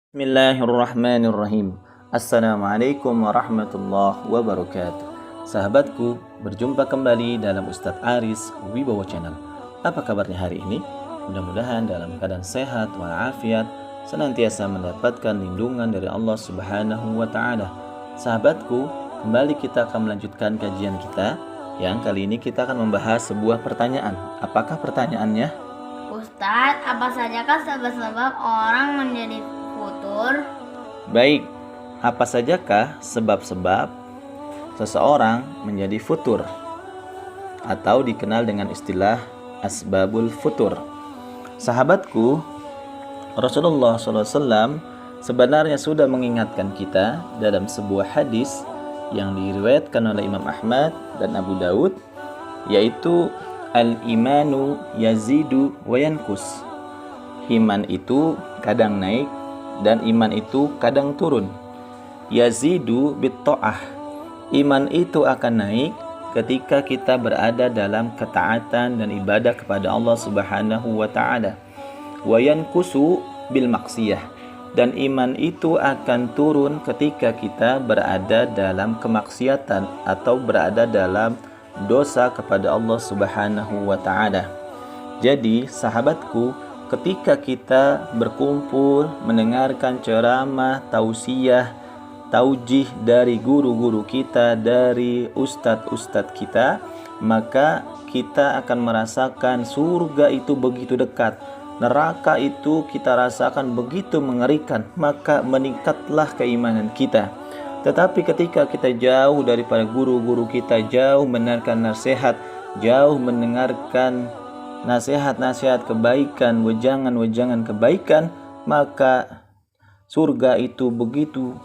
Bismillahirrahmanirrahim. Assalamualaikum warahmatullahi wabarakatuh. Sahabatku, berjumpa kembali dalam Ustadz Aris Wibowo Channel. Apa kabarnya hari ini? Mudah-mudahan dalam keadaan sehat walafiat, senantiasa mendapatkan lindungan dari Allah Subhanahu wa Ta'ala. Sahabatku, kembali kita akan melanjutkan kajian kita. Yang kali ini kita akan membahas sebuah pertanyaan. Apakah pertanyaannya? Ustadz, apa sajakah sebab-sebab orang menjadi futur? Baik, apa sajakah sebab-sebab seseorang menjadi futur atau dikenal dengan istilah asbabul futur? Sahabatku, Rasulullah SAW sebenarnya sudah mengingatkan kita dalam sebuah hadis yang diriwayatkan oleh Imam Ahmad dan Abu Daud, yaitu al-imanu yazidu wa yankus. Iman itu kadang naik dan iman itu kadang turun. Yazidu bitta'ah. Iman itu akan naik ketika kita berada dalam ketaatan dan ibadah kepada Allah Subhanahu wa Ta'ala. Wa yankusu bil maksiyah. Dan iman itu akan turun ketika kita berada dalam kemaksiatan atau berada dalam dosa kepada Allah Subhanahu wa Ta'ala. Jadi, sahabatku, ketika kita berkumpul mendengarkan ceramah, tausiah, taujih dari guru-guru kita, dari ustadz-ustadz kita, maka kita akan merasakan surga itu begitu dekat, neraka itu kita rasakan begitu mengerikan, maka meningkatlah keimanan kita. Tetapi ketika kita jauh daripada guru-guru kita, jauh mendengarkan nasihat, jauh mendengarkan nasihat-nasihat kebaikan, wejangan-wejangan kebaikan, maka surga itu begitu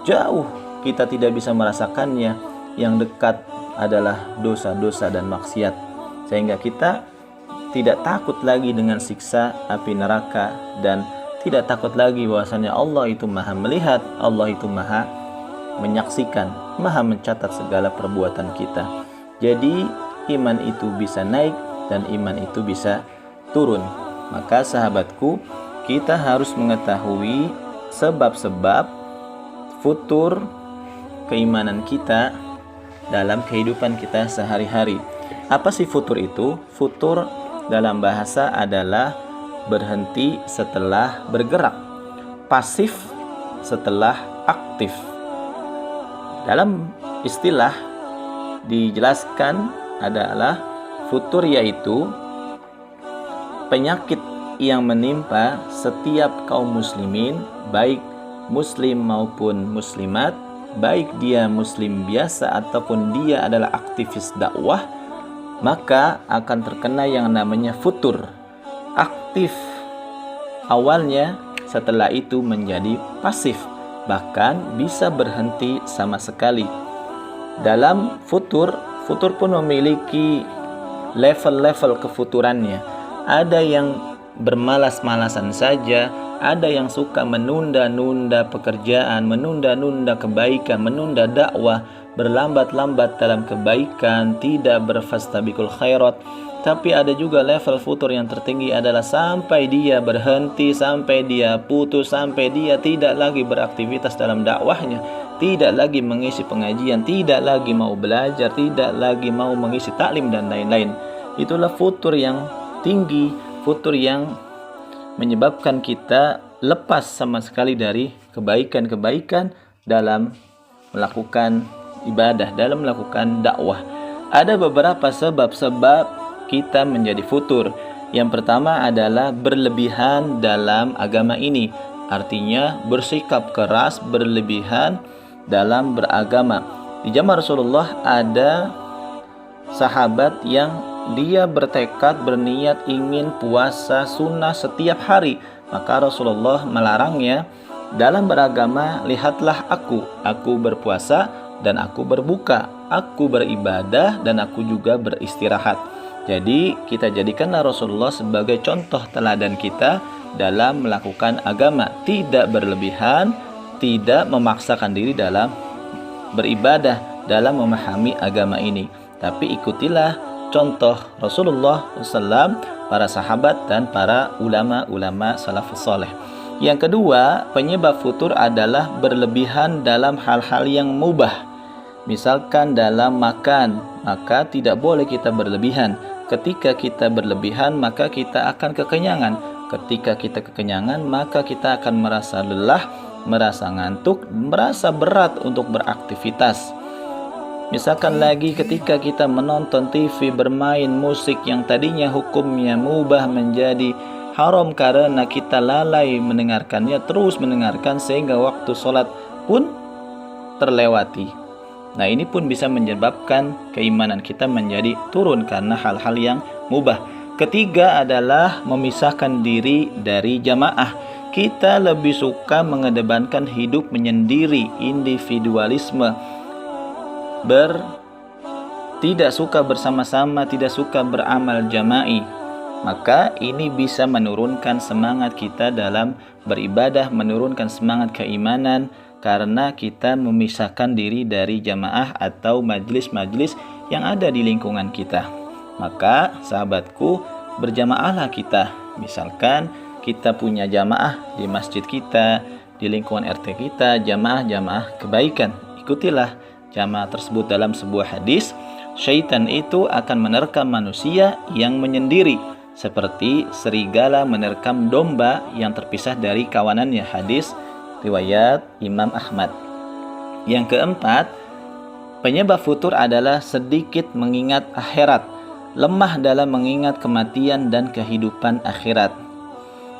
jauh, kita tidak bisa merasakannya. Yang dekat adalah dosa-dosa dan maksiat, sehingga kita tidak takut lagi dengan siksa api neraka dan tidak takut lagi bahwasanya Allah itu maha melihat, Allah itu maha menyaksikan, maha mencatat segala perbuatan kita. Jadi iman itu bisa naik dan iman itu bisa turun. Maka sahabatku, kita harus mengetahui sebab-sebab futur keimanan kita dalam kehidupan kita sehari-hari. Apa sih futur itu? Futur dalam bahasa adalah berhenti setelah bergerak, pasif setelah aktif. Dalam istilah dijelaskan adalah futur yaitu penyakit yang menimpa setiap kaum muslimin, baik muslim maupun muslimat, baik dia muslim biasa ataupun dia adalah aktivis dakwah, maka akan terkena yang namanya futur. Aktif awalnya, setelah itu menjadi pasif, bahkan bisa berhenti sama sekali. Dalam futur pun memiliki level-level kefuturannya. Ada yang bermalas-malasan saja, ada yang suka menunda-nunda pekerjaan, menunda-nunda kebaikan, menunda dakwah, berlambat-lambat dalam kebaikan, tidak berfastabiqul khairat. Tapi ada juga level futur yang tertinggi adalah sampai dia berhenti, sampai dia putus, sampai dia tidak lagi beraktivitas dalam dakwahnya, tidak lagi mengisi pengajian, tidak lagi mau belajar, tidak lagi mau mengisi taklim dan lain-lain. Itulah futur yang tinggi, futur yang menyebabkan kita lepas sama sekali dari kebaikan-kebaikan dalam melakukan ibadah, dalam melakukan dakwah. Ada beberapa sebab-sebab kita menjadi futur. Yang pertama adalah berlebihan dalam agama ini. Artinya bersikap keras, berlebihan dalam beragama. Di zaman Rasulullah ada sahabat yang dia bertekad, berniat ingin puasa sunnah setiap hari. Maka Rasulullah melarangnya dalam beragama. Lihatlah aku berpuasa dan aku berbuka, aku beribadah dan aku juga beristirahat. Jadi kita jadikanlah Rasulullah sebagai contoh teladan kita dalam melakukan agama, tidak berlebihan, tidak memaksakan diri dalam beribadah, dalam memahami agama ini. Tapi ikutilah contoh Rasulullah SAW, para sahabat dan para ulama-ulama salafus saleh. Yang kedua, penyebab futur adalah berlebihan dalam hal-hal yang mubah. Misalkan dalam makan, maka tidak boleh kita berlebihan. Ketika kita berlebihan, maka kita akan kekenyangan. Ketika kita kekenyangan, maka kita akan merasa lelah, merasa ngantuk, merasa berat untuk beraktivitas. Misalkan lagi ketika kita menonton TV, bermain musik yang tadinya hukumnya mubah menjadi haram karena kita lalai mendengarkannya, terus mendengarkan sehingga waktu sholat pun terlewati. Nah, ini pun bisa menyebabkan keimanan kita menjadi turun karena hal-hal yang mubah. Ketiga adalah memisahkan diri dari jamaah. Kita lebih suka mengedepankan hidup menyendiri, individualisme, tidak suka bersama-sama, tidak suka beramal jama'i. Maka ini bisa menurunkan semangat kita dalam beribadah, menurunkan semangat keimanan, karena kita memisahkan diri dari jamaah atau majlis-majlis yang ada di lingkungan kita. Maka sahabatku, berjamaahlah kita. Misalkan kita punya jamaah di masjid kita, di lingkungan RT kita, jamaah-jamaah kebaikan. Ikutilah jamaah tersebut. Dalam sebuah hadis, syaitan itu akan menerkam manusia yang menyendiri, seperti serigala menerkam domba yang terpisah dari kawanannya. Hadis riwayat Imam Ahmad. Yang keempat, penyebab futur adalah sedikit mengingat akhirat, lemah dalam mengingat kematian dan kehidupan akhirat.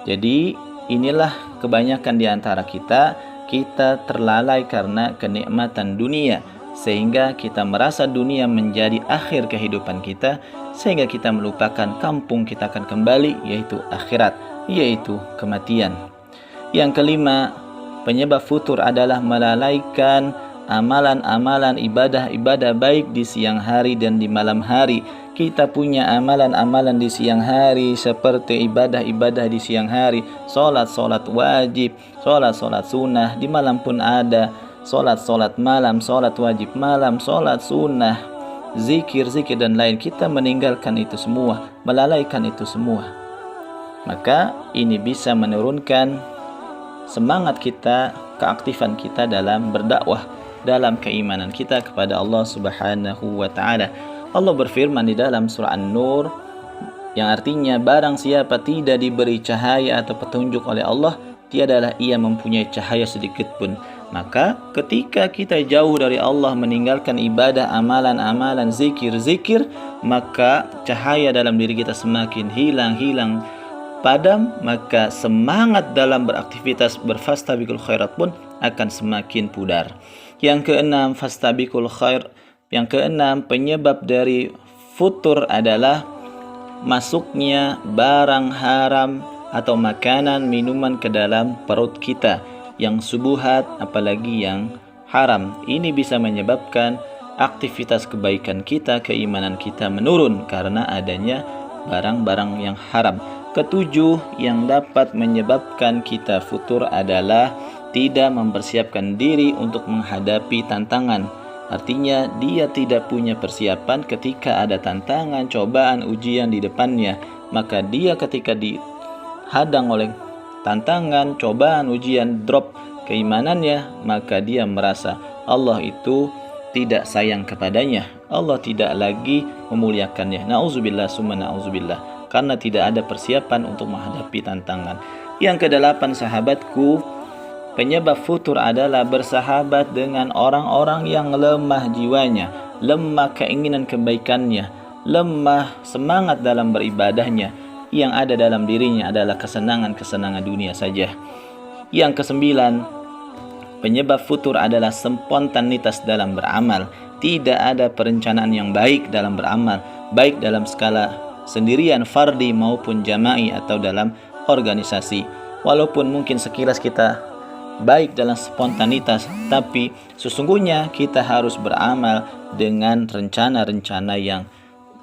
Jadi inilah kebanyakan di antara kita terlalai karena kenikmatan dunia, sehingga kita merasa dunia menjadi akhir kehidupan kita, sehingga kita melupakan kampung kita akan kembali, yaitu akhirat, yaitu kematian. Yang kelima, penyebab futur adalah melalaikan amalan-amalan ibadah-ibadah baik di siang hari dan di malam hari. Kita punya amalan-amalan di siang hari seperti ibadah-ibadah di siang hari, solat-solat wajib, solat-solat sunnah. Di malam pun ada solat-solat malam, solat wajib malam, solat sunnah, zikir-zikir dan lain. Kita meninggalkan itu semua, melalaikan itu semua. Maka ini bisa menurunkan semangat kita, keaktifan kita dalam berdakwah, dalam keimanan kita kepada Allah Subhanahu wa taala. Allah berfirman di dalam surah An-Nur yang artinya, barang siapa tidak diberi cahaya atau petunjuk oleh Allah, tiadalah ia mempunyai cahaya sedikit pun. Maka ketika kita jauh dari Allah, meninggalkan ibadah, amalan-amalan, zikir-zikir, maka cahaya dalam diri kita semakin hilang padam, maka semangat dalam beraktivitas berfastabiqul khairat pun akan semakin pudar. Yang keenam, fastabiqul khair. Yang keenam, penyebab dari futur adalah masuknya barang haram atau makanan, minuman ke dalam perut kita yang subuhat, apalagi yang haram. Ini bisa menyebabkan aktivitas kebaikan kita, keimanan kita menurun karena adanya barang-barang yang haram. Ketujuh, yang dapat menyebabkan kita futur adalah tidak mempersiapkan diri untuk menghadapi tantangan. Artinya dia tidak punya persiapan ketika ada tantangan, cobaan, ujian di depannya. Maka dia ketika dihadang oleh tantangan, cobaan, ujian, drop keimanannya, maka dia merasa Allah itu tidak sayang kepadanya, Allah tidak lagi memuliakannya. Na'udzubillah summa na'udzubillah. Karena tidak ada persiapan untuk menghadapi tantangan. Yang kedelapan, sahabatku, penyebab futur adalah bersahabat dengan orang-orang yang lemah jiwanya, lemah keinginan kebaikannya, lemah semangat dalam beribadahnya. Yang ada dalam dirinya adalah kesenangan-kesenangan dunia saja. Yang kesembilan, penyebab futur adalah spontanitas dalam beramal. Tidak ada perencanaan yang baik dalam beramal, baik dalam skala sendirian, fardi maupun jama'i atau dalam organisasi. Walaupun mungkin sekilas kita baik dalam spontanitas, tapi sesungguhnya kita harus beramal dengan rencana-rencana yang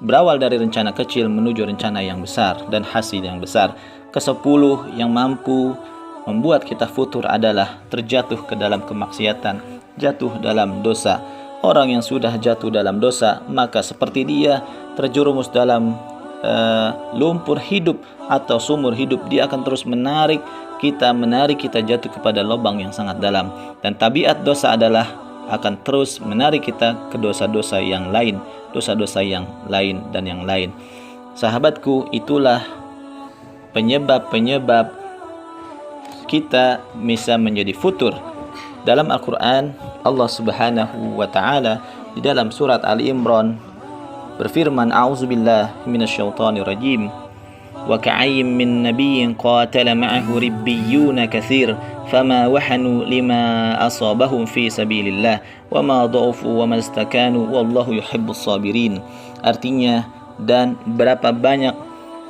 berawal dari rencana kecil menuju rencana yang besar dan hasil yang besar. Kesepuluh, yang mampu membuat kita futur adalah terjatuh ke dalam kemaksiatan, jatuh dalam dosa. Orang yang sudah jatuh dalam dosa, maka seperti dia terjerumus dalam lumpur hidup atau sumur hidup. Dia akan terus menarik kita menarik kita jatuh kepada lubang yang sangat dalam. Dan tabiat dosa adalah akan terus menarik kita ke dosa-dosa yang lain, dosa-dosa yang lain dan yang lain. Sahabatku, itulah penyebab-penyebab kita bisa menjadi futur. Dalam Al-Quran, Allah Subhanahu wa Ta'ala di dalam surat Ali Imran berfirman, A'udzubillah minasyaitonir rajim. Wa ka'ayyim min nabiyyin qatala ma'ahu ribbiyuna katsir fama wahanu lima asabahum fi sabilillah wa ma dha'ufu wa ma istakanu wallahu yuhibbus sabirin. Artinya, dan berapa banyak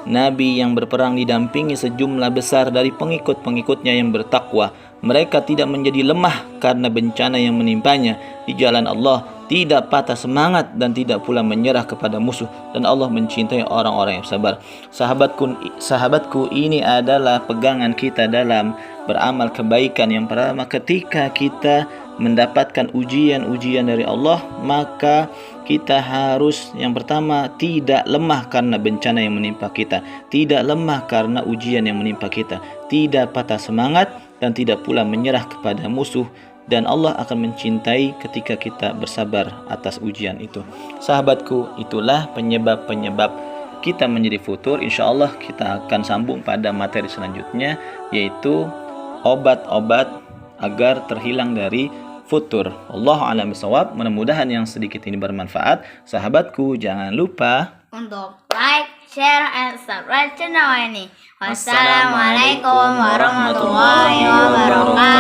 nabi yang berperang didampingi sejumlah besar dari pengikut-pengikutnya yang bertakwa. Mereka tidak menjadi lemah karena bencana yang menimpanya di jalan Allah, tidak patah semangat dan tidak pula menyerah kepada musuh, dan Allah mencintai orang-orang yang sabar. Sahabatku, ini adalah pegangan kita dalam beramal kebaikan. Yang pertama, ketika kita mendapatkan ujian-ujian dari Allah, maka kita harus yang pertama tidak lemah karena bencana yang menimpa kita, tidak lemah karena ujian yang menimpa kita, tidak patah semangat dan tidak pula menyerah kepada musuh, dan Allah akan mencintai ketika kita bersabar atas ujian itu. Sahabatku, itulah penyebab-penyebab kita menjadi futur. Insya Allah kita akan sambung pada materi selanjutnya, yaitu obat-obat agar terhilang dari futur. Wallahu a'lam bishawab. Mudah-mudahan yang sedikit ini bermanfaat. Sahabatku, jangan lupa untuk like, share, and subscribe channel ini. Wassalamualaikum warahmatullahi wabarakatuh.